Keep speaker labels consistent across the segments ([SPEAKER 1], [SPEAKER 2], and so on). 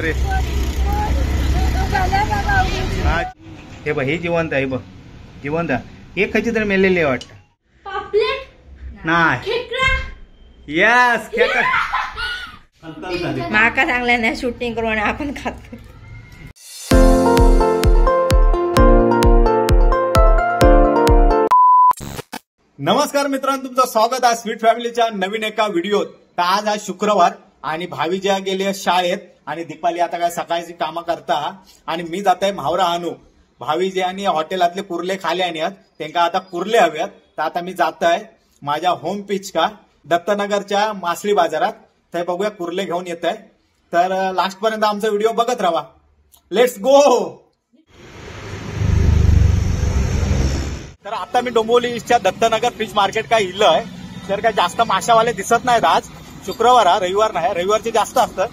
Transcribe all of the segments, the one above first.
[SPEAKER 1] बापरे. हा हे बघ, हे जिवंत आहे बघ, जिवंत. एक खायची तर मेलेली आहे वाटतं. नाही यस खेकडा.
[SPEAKER 2] माका चांगल्या नाही शूटिंग करून आपण खातो.
[SPEAKER 1] नमस्कार मित्रांनो, तुमचं स्वागत आहे स्वीट फॅमिलीच्या नवीन एका व्हिडिओत. तर आज शुक्रवार आणि भावी ज्या गेली शाळेत आणि दीपाली आता काय सकाळची कामं करता आणि मी जात आहे म्हावरा आणू. भावी जे आणि हॉटेलातले कुर्ले खाले आणि त्यांना आता कुर्ले हव्यात. तर आता मी जात आहे माझ्या होम पिच का दत्तनगरच्या मासळी बाजारात. तर बघूया कुर्ले घेऊन येत आहे. तर लास्ट पर्यंत आमचा व्हिडिओ बघत राहा. Let's go. तर आता मी डोंबिवलीच्या दत्तनगर फिश मार्केट काय इल्लय. तर काय जास्त माशावाले दिसत नाहीत आज. शुक्रवार हा, रविवार नाही. रविवारचे जास्त असतं.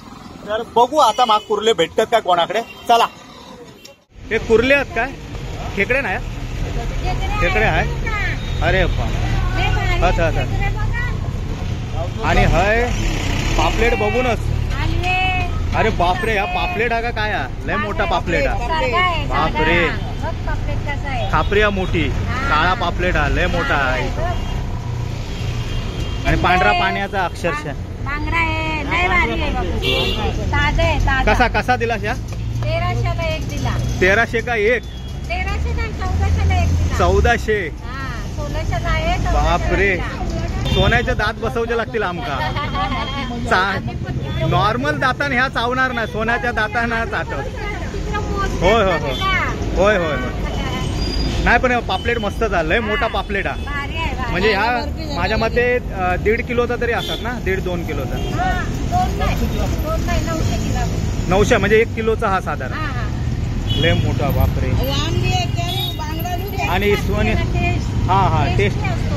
[SPEAKER 1] तर बघू आता माग कुर्ले भेटतात काय कोणाकडे. चला. हे कुर्ले आहेत काय, खेकडे नाही. खेकडे आहे. अरे आणि हय पापलेट बघूनच. अरे बापरे, हा पापलेट हा का काय, लय मोठा पापलेट हा. बापरे, खापरिया मोठी काळा पापलेट हा, लय मोठा आहे. आणि पांढरा पाण्याचा अक्षरशः. कसा कसा दिला शा?
[SPEAKER 2] 1300 एक दिला.
[SPEAKER 1] 1300 का एक?
[SPEAKER 2] 1400 एक दिला.
[SPEAKER 1] 1400.
[SPEAKER 2] 1600
[SPEAKER 1] बापरे, सोन्याचे दात बसवचे लागतील आमका. नॉर्मल दाताने ह्या चावणार ना, सोन्याच्या दाताना चाटत. होय होय होय होय होय होय. नाही पण पापलेट मस्त झालंय, मोठा पापलेट हा. म्हणजे ह्या माझ्या मते 1.5 किलोचा तरी असतात ना, 1.5-2 किलोचा. 900 म्हणजे 1 किलोचा हा साधारण. लय मोठा. बापरे. आणि सोने. हा हा,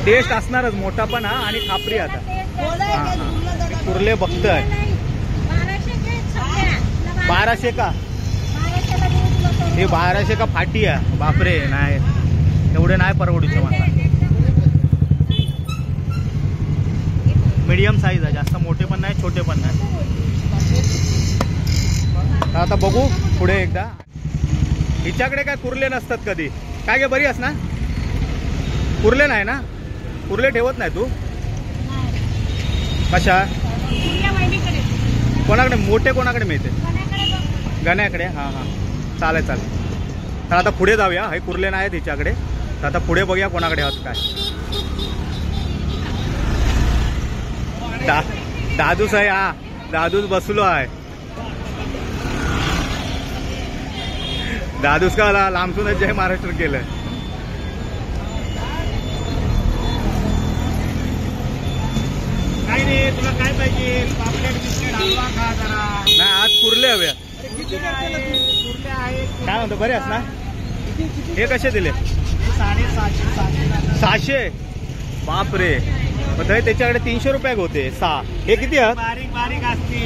[SPEAKER 1] टेस्ट असणारच, मोठा पण हा. आणि खापरी आता. हा हा, कुर्ले बघतोय. 1200 का? हे 1200 का फाटी आहे. बापरे, नाही एवढे नाही परवडूचे मला. मीडियम साईज आहे, जास्त मोठे पण नाही छोटे पण नाही. आता बघू पुढे एकदा. हिच्याकडे काय कुर्ले नसतात कधी काय गे. बरी अस ना, कुर्ले नाही ना, कुर्ले ठेवत नाही तू. कशा कोणाकडे मोठे कोणाकडे मिळते? गण्याकडे. हा हा, चालेल चालेल. तर आता पुढे जाऊया. हे कुर्ले नाही आहेत हिच्याकडे. तर आता पुढे बघूया कोणाकडे आहोत काय. दादूस आहे हा, दादूस बसलो आहे. दादूस का लांबसूनच जय महाराष्ट्र केलंय. काय रे, तुला काय पाहिजे? पापलेट बिस्किट हलवा खा जरा. नाही आज कुर्ले हव्या. काय म्हणतो, बरे असं ना. हे कसे दिले? 600. बापरे, त्याच्याकडे 300 रुपये होते 6. हे किती आहेत? बारीक बारीक असते.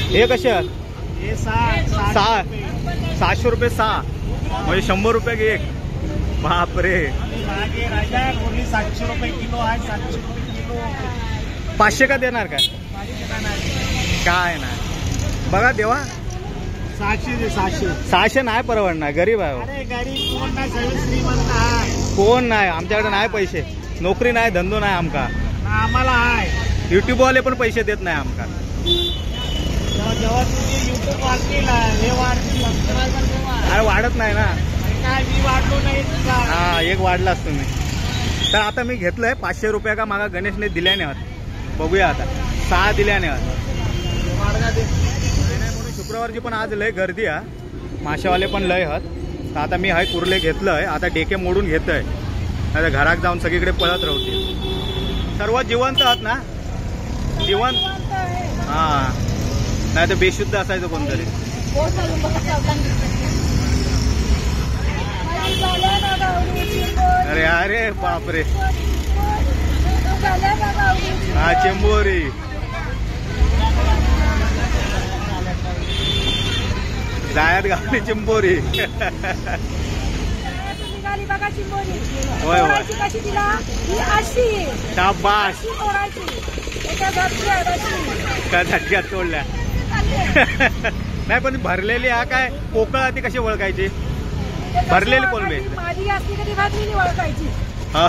[SPEAKER 1] हे कसे आहेत? 600 रुपये 6, म्हणजे 100 रुपये एक. बापरे. 700 रुपये किलो आहे. 700 रुपये किलो. 500 का देणार काय? काय नाही बघा देवा. 600 नाही परवडणार. गरीब आहे. कोण नाही, आमच्याकडे नाही पैसे. नोकरी नाही, धंदो नाही आमका. आम्हाला आहे. युट्यूब वाले पण पैसे देत नाही आमका. अरे वाढत नाही ना. हा, एक वाढलाच तुम्ही. तर आता मी घेतलंय 500 रुपये का मागा गणेशने दिल्याने आहात. बघूया आता 6 दिल्याने आहात. शुक्रवारची पण आज लय गर्दी आहे. माशावाले पण लय आहात. तर आता मी हाय कुर्ले घेतलंय. आता डेके मोडून घेतोय. आता घरात जाऊन सगळीकडे पळत राहते. सर्व जिवंत आहात ना, जिवंत. हा, नाही तर बेशुद्ध असायचं कोणतरी. अरे अरे बापरे. हा, चिंबोरी. जायत गावली चिंबोरी. होय होय. शाबास. का झटक्यात तोडल्या. नाही पण भरलेली हा काय पोकळ ती कशी ओळखायची? भरलेली कोलंबी
[SPEAKER 2] माझी असली कधी घातली ओळखायची.
[SPEAKER 1] हा.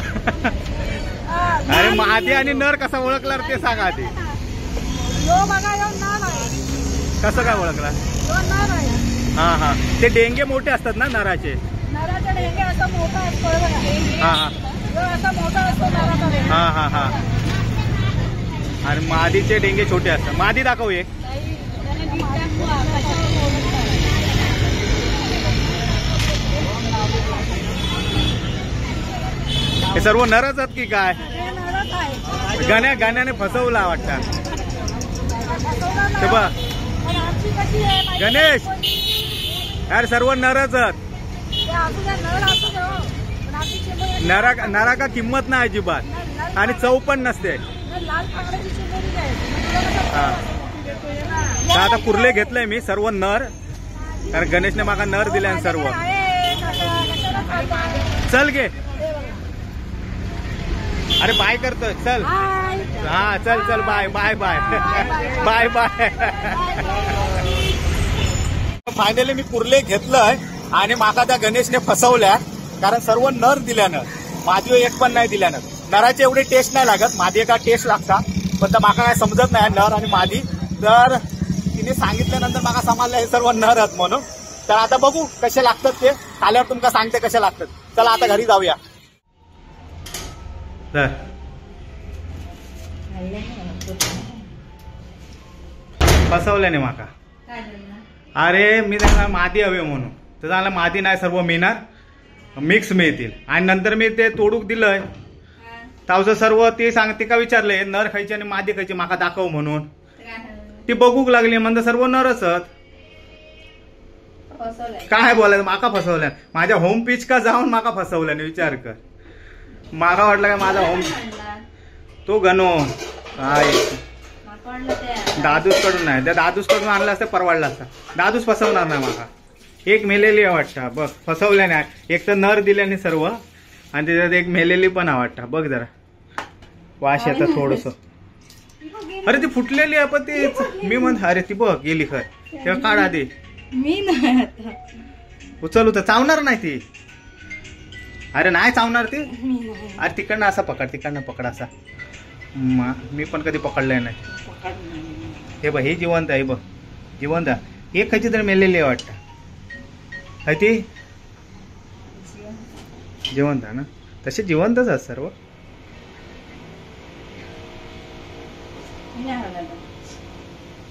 [SPEAKER 1] अरे मादी आणि नर कसा ओळखला ते सांगा आधी.
[SPEAKER 2] यो बघा यो नाव आहे.
[SPEAKER 1] कसं काय ओळखला?
[SPEAKER 2] यो नाव आहे.
[SPEAKER 1] हा हा ते डेंगे मोठे असतात ना नराचे.
[SPEAKER 2] नराचा ढेंगे असा मोठा असतो बघा.
[SPEAKER 1] हा हा
[SPEAKER 2] यो असा मोठा असतो नराचा ढेंगे.
[SPEAKER 1] हा हा हा आणि मादीचे डेंगे छोटे असतात. मादी दाखव एक. हे सर्व नरच आहेत की काय? गाण्याने फसवला वाटतं. ते बघ गणेश यार सर्व नरच आहेत. नरा का किंमत नाही अजिबात आणि चव पण नसते. आता कुर्ले घेतलंय मी सर्व नर, कारण गणेशने मागा नर दिले सर्व. चल गे. अरे बाय करतोय चल. हा चल चल bye bye bye bye bye. Finally मी कुर्ले घेतलंय आणि माका त्या गणेशने फसवल्या, कारण सर्व नर दिल्यानं माझी एक पण नाही दिल्यानं. नराचे एवढे टेस्ट नाही लागत, माझी एका टेस्ट लागतात, पण तर माका काय समजत नाही नर आणि मादी. तर तिने सांगितल्यानंतर माका समजलं हे सर्व नर आहेत म्हणून. तर आता बघू कसे लागतात ते, आल्यावर तुमका सांगते कसे लागतात. चला आता घरी जाऊया. फसवल्याने माका. अरे मी त्यांना मादी हवे म्हणून तर त्याला मादी नाही सर्व मिळणार, मिक्स मिळतील. आणि नंतर मी ते तोडूक दिलंय तावचं सर्व. ते सांगते का विचारलंय नर खायची आणि मादी खायची माका दाखव म्हणून. ती बघूक लागली म्हणजे सर्व नरच आहेत. काय बोलायचं माका फसवल्या. माझ्या होम पिच का जाऊन माका फसवल्याने विचार कर. मागा वाटलं का माझा होम तो गणो काय दादूस कडून नाही, त्या दादूस कडून आणला असतं परवडला असता. दादूस फसवणार नाही माका. एक मेलेली आहे वाटतं बघ, फसवल्या नाही. एक तर नर दिल्याने सर्व आणि त्याच्यात एक मेलेली पण आहे वाटतं. बघ जरा वाश येतं थोडस. अरे ती फुटलेली आहे पण ती मी म्हण. अरे ती बघ गेली खर. तेव्हा काढ आधी.
[SPEAKER 2] मी नाही
[SPEAKER 1] उचल उचल. चावणार नाही ती. अरे नाही चावणार ती. अरे तिकडनं असा पकड, तिकडनं पकड असा. मी पण कधी पकडलंय नाही. हे बघ हे जिवंत आहे. बघ जिवंत आहे. एक खायची तरी मेलेली आहे वाटतं. आहे ती जिवंत आहे ना. तसे जिवंतच आहेत सर्व.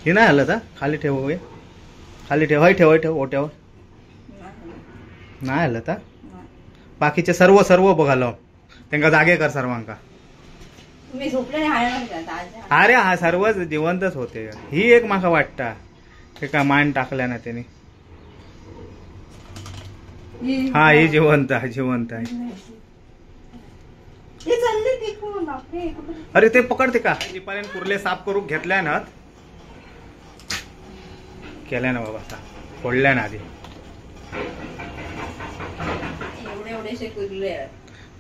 [SPEAKER 1] हे नाही आलं का? खाली ठेव, खाली ठेव. ठेव ठेव ओट्यावर. नाही आलं का? बाकीचे सर्व सर्व बघालो त्यांना जागे कर सर्वांका. अरे हा सर्वच जिवंतच होते. ही एक माका वाटता हे का मान टाकल्या ना त्याने. हा ही जिवंत आहे, जिवंत आहे. अरे ते पकडते का? दीपालीने कुर्ले साफ करून घेतल्या ना, केल्या ना बाबा, फोडल्या ना आधी.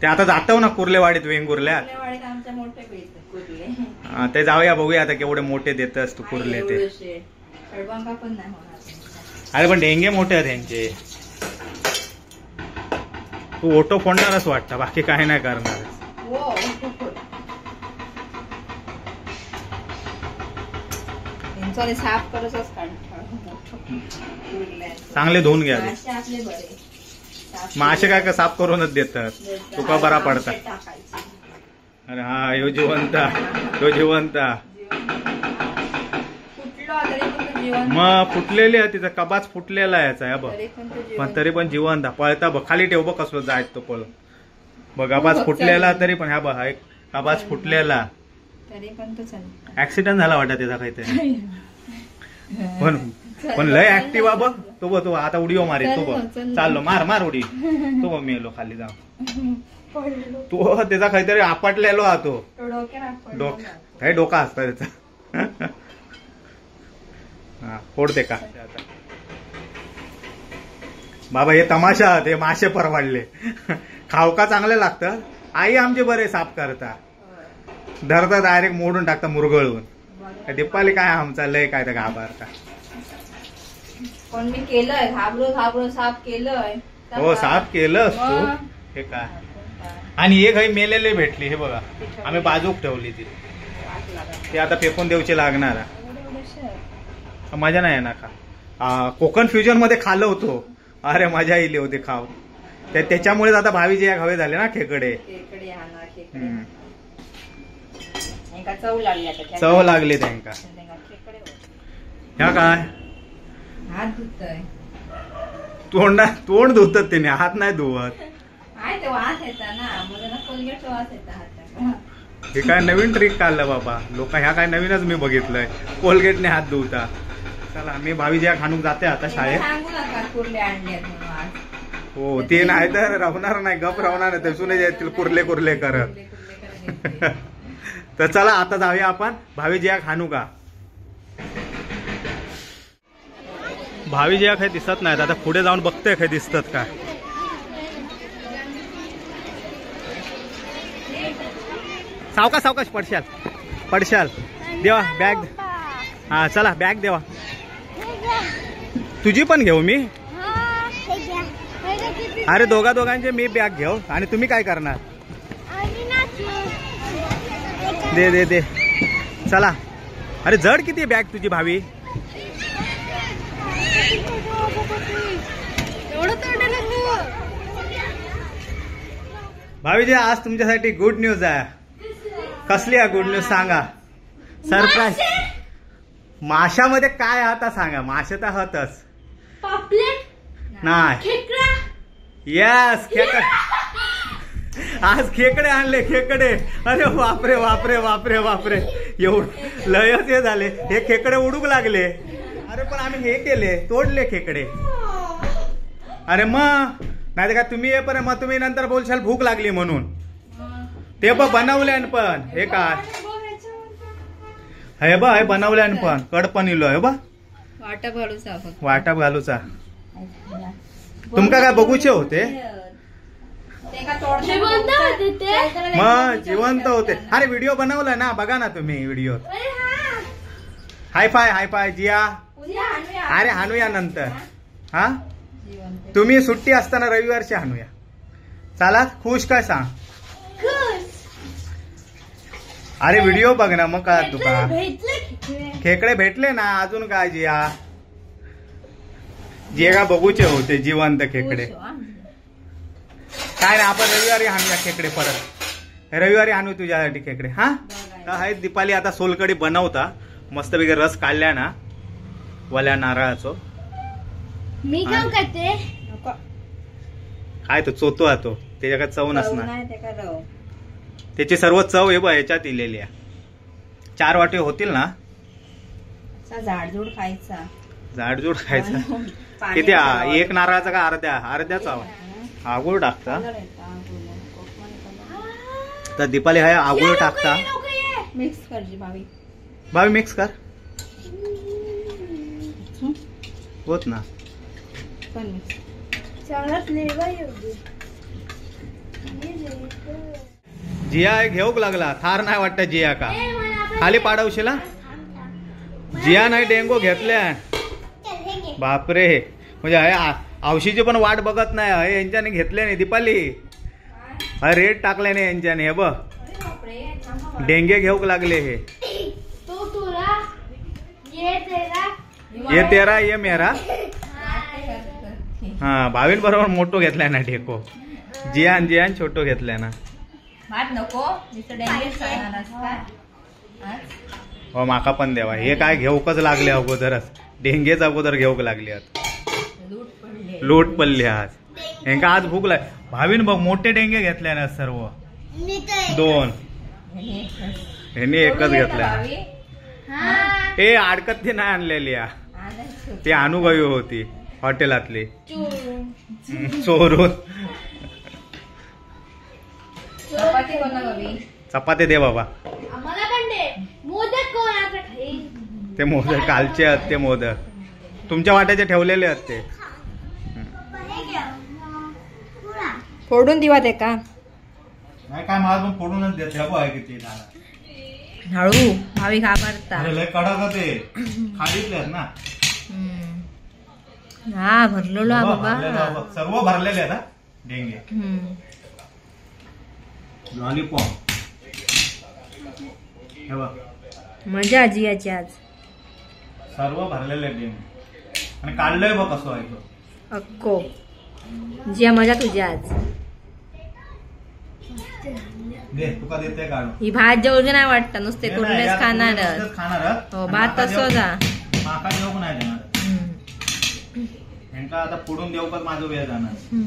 [SPEAKER 1] ते आता जातो ना कुर्लेवाडीत वेंगुर्ल्यात. ते जाऊया बघूया आता केवढे मोठे देतस तू कुर्ले ते. अरे पण डेंगे मोठे आहेत यांचे. तू ओटो फोडणारच वाटतं, बाकी काही नाही करणार. चांगले धुवून घ्या. मासे काय का साफ करूनच देतात, तुका बरा पडतात. अरे हा यो जिवंत, तो जिवंत. मग फुटलेली आहे तिचा कबाच फुटलेला याचा आहे बघ, पण तरी पण जिवंत पळता बघ. खाली ठेव बघ कसलो जायत तो पळ बघ. कबाच फुटलेला तरी पण ह्या बघ, हा एक कबाच फुटलेला. ऍक्सिडेंट झाला वाटत त्याचा काहीतरी. पण लय ऍक्टिव्ह आहे बघ तो. बघ तो आता उडी मारे तो. बघ चाललो मार मार उडी. तो बघ मेलो खाली जाऊन. तो त्याचा काहीतरी आपटलेलो हा तो. काही डोका असता त्याचा. हा फोडते का बाबा. हे तमाशा ते मासे परवाडले. खावका चांगले लागतं. आई आमचे बरे साफ करता, धरता डायरेक्ट मोडून टाकता मुरगळून. दीपाली काय आमचा लय काय तर घाबरता.
[SPEAKER 3] पण मी केलंय घाबरून साफ केलंय.
[SPEAKER 1] हो साफ केलंस तू.
[SPEAKER 3] मग.
[SPEAKER 1] हे काय आणि एक काही मेलेले भेटली हे बघा आम्ही बाजूक ठेवली ती ते आता फेकून देऊची लागणार मजा नाही येणार का. कोकण फ्युजन मध्ये खाल्लं होतो. अरे मजा येईल होते खाव त्याच्यामुळेच आता भावीचे या हवे झाले ना खेकडे.
[SPEAKER 3] खेकडे आणा खेकडे.
[SPEAKER 1] हम्म.
[SPEAKER 3] एका चव लागली आता.
[SPEAKER 1] चव लागली त्यांका.
[SPEAKER 3] खेकडे
[SPEAKER 1] ह्या काय
[SPEAKER 3] हात धुतोय.
[SPEAKER 1] तोंड धुतात त्याने हात नाही धुवत.
[SPEAKER 3] आहे ते वास येता ना मला ना कोलगेट वास येता हातात.
[SPEAKER 1] हे काय नवीन ट्रिक काढलं बाबा लोक. ह्या काय नवीनच मी बघितलंय कोलगेटने हात धुवता. चला मी भावीच्या खाणूक जाते आता शाळेत.
[SPEAKER 3] सांगू नका कुर्ले आणले म्हणून आज.
[SPEAKER 1] हो ते नाही तर राहणार नाही गप राहणार नाही तर सुने येतील कुर्ले कुर्ले करत.
[SPEAKER 3] कुर्ले करत.
[SPEAKER 1] तर चला आता जाऊया आपण भावीजिया खाणू का. भावीजिया काही दिसत नाहीत आता पुढे जाऊन बघतोय काही दिसतात का. सावकाश पडशाल देवा बॅग. हा चला बॅग देवा. तुझी पण घेऊ मी. अरे दोघांचे मी बॅग घेऊ आणि तुम्ही काय करणार. दे चला. अरे जड किती बॅग तुझी भावी. भावीजी आज तुमच्यासाठी गुड न्यूज आहे. कसली आहे गुड न्यूज सांगा. सरप्राईज. माशामध्ये काय आता सांगा. मासे तर हतच नाही. यस खेकडे. आज खेकडे आणले खेकडे. अरे बापरे एवढं लयच हे झाले. हे खेकडे उडूक लागले. अरे पण आम्ही हे केले तोडले खेकडे. अरे मग नाही तर काय तुम्ही ये पण मग तुम्ही नंतर बोलशाल भूक लागली म्हणून. ते बनवले पण हे काय हे बा हे बनवले पण कडपण इलो हे बा वाटप घालूचा. तुमका काय बघूचे होते मग जिवंत होते. अरे व्हिडिओ बनवलाय ना बघा ना तुम्ही व्हिडिओ. हाय फाय जिया. अरे हाणूया नंतर. हा तुम्ही सुट्टी असताना रविवारची हाणूया. चला खुश काय सांग. अरे व्हिडिओ बघ ना मग काय तुका. खेकडे भेटले ना अजून काय जिया. जे का बघूचे होते जिवंत खेकडे. काय ना आपण रविवारी आणूया खेकडे परत. रविवारी आणू तुझ्यासाठी खेकडे. हा तर दीपाली आता सोलकडी बनवता मस्तपैकी रस काढल्या ना वल्या नारळाचो.
[SPEAKER 2] मी काम करते.
[SPEAKER 1] काय तो चोतो तो त्याच्या चव नसणार. त्याची सर्व चव हे बघ याच्यात इलेली आहे. 4 वाटे होतील ना.
[SPEAKER 3] झाडझूड खायचा.
[SPEAKER 1] झाडझूड खायचा. किती एक नारळाचा का अर्ध्याचा आगुळ टाकता. तर दीपाली हाय आगुळ टाकता.
[SPEAKER 3] मिक्स कर
[SPEAKER 1] भावी मिक्स कर होत ना. जिया एक घेऊक लागला. थार नाही वाटत जिया का खाली पाडवशीला. जिया नाही डेंगू घेतल्या. बापरे म्हणजे औषधीची पण वाट बघत नाही यांच्याने घेतले नाही. दीपाली रेट टाकले नाही यांच्याने. हे बघ डेंगे घेऊक लागले. हे ये तेरा ये मेरा. हा भावीन बरोबर मोठो घेतलाय ना ढेको. जियान छोटो घेतलाय ना.
[SPEAKER 3] भात नको
[SPEAKER 1] हो माका पण देवा. हे काय घेऊकच लागले अगोदरच. डेंगेच अगोदर घेऊक लागले. लूट पडली आज. यांका आज भूक लाग. भावीन बघ मोठे डेंगे घेतले ना सर्व. 2 ह्यांनी एकच घेतलाय. हे अडकत ती नाही आणलेली. ती अनुभवी होती हॉटेलातली चोरून. चपाती दे बाबा. ते मोदक कालचे आहेत. ते मोदक तुमच्या वाट्याचे ठेवलेले आहेत ते.
[SPEAKER 3] फोडून दिवा ते का
[SPEAKER 1] काय मला पण फोडूनच देत. किती
[SPEAKER 3] हळू भावी घाबरता.
[SPEAKER 1] लय कडक ते खालीतले आहेत ना.
[SPEAKER 2] हा भरलेलो हा
[SPEAKER 1] भरलेलं
[SPEAKER 2] बाबा
[SPEAKER 1] बघ, सर्व भरलेले आहेत हा डेंगे.
[SPEAKER 2] हम्म.
[SPEAKER 1] लॉलीपॉप हे बघ
[SPEAKER 2] मजा आजी याची आज
[SPEAKER 1] सर्व भरलेले आहेत डेंगे. आणि काढलंय बघ कसं आहे तो.
[SPEAKER 2] अक्को जिया मजा तुझी आज.
[SPEAKER 1] दे तुका देते काढून.
[SPEAKER 2] ही भात जेवढे नाही वाटतं नुसते
[SPEAKER 1] नाही,
[SPEAKER 2] कुठलेच
[SPEAKER 1] यार,
[SPEAKER 2] खाणार
[SPEAKER 1] नुसतंच खाणार आहात.
[SPEAKER 2] हो
[SPEAKER 1] आणि
[SPEAKER 2] भात
[SPEAKER 1] माका
[SPEAKER 2] तसं
[SPEAKER 1] जेव-
[SPEAKER 2] जा.
[SPEAKER 1] माका जेवू नाही देणार. ह्यांका आता पुढून देऊ पण माझं वेळ जाणार.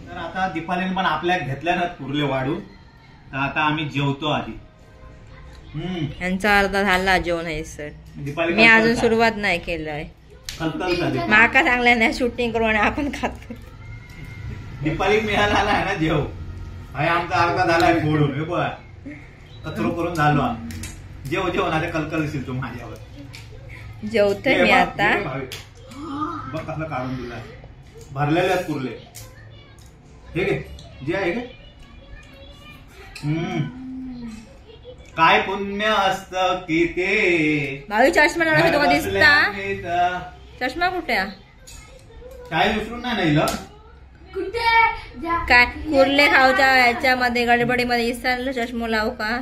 [SPEAKER 1] तर आता दीपालीने पण आपल्या घेतल्या ना कुर्ले वाढून. तर आता आम्ही जेवतो आधी.
[SPEAKER 2] यांचा अर्धा झाला जेवण आहे सर.
[SPEAKER 1] दीपाली
[SPEAKER 2] मी अजून सुरुवात नाही केलंय.
[SPEAKER 1] कलकल
[SPEAKER 2] माका चांगल्या नाही शूटिंग करू आणि आपण खातो.
[SPEAKER 1] दीपाली मिळाला आहे ना जेव. हाय आमचा अर्धा झालाय फोडून हे बघा कचरो करून झालो आम्ही. जेव जेव ना ते कलकल दिसेल तू माझ्यावर.
[SPEAKER 2] जेवतोय मी आता.
[SPEAKER 1] बघ कसलं काढून दिला भरलेले आहेत कुर्ले. हे घे जे आहे गे. काय पुण्य असत की ते.
[SPEAKER 2] भावी चष्मा लावला मी तुला दिसता.
[SPEAKER 1] बसल्या
[SPEAKER 2] चष्मा कुठे आहे?
[SPEAKER 1] काय विसरून नाही ना
[SPEAKER 2] कुठे काय कुर्ले खाऊच्या याच्यामध्ये गडबडीमध्ये विसरलं चष्मा लावू का?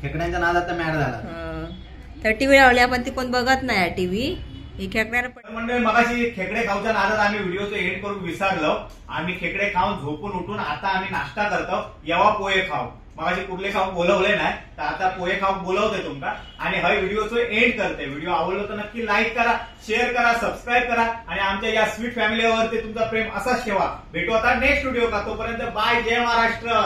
[SPEAKER 1] खेकड्यांचा नाद आता मॅड झाला.
[SPEAKER 2] तर टीव्ही लावली आपण ती कोण बघत नाही टीव्ही. ही खेकड्याला
[SPEAKER 1] म्हणजे मगाशी खेकडे खाऊच्या नादात आम्ही व्हिडिओचं एंड करून विसरलो. आम्ही खेकडे खाऊन झोपून उठून आता आम्ही नाश्ता करतो. येवा पोहे खाऊ. मगाशी कुठले खाऊ बोलवले नाही तर आता पोहे खाऊ बोलवते तुमका. आणि हा व्हिडिओचं एंड करते. व्हिडिओ आवडलो तर नक्की लाईक करा, शेअर करा, सबस्क्राईब करा आणि आमच्या या स्वीट फॅमिलीवरती तुमचा प्रेम असाच ठेवा. भेटू आता नेक्स्ट व्हिडिओ का. तोपर्यंत बाय. जय महाराष्ट्र.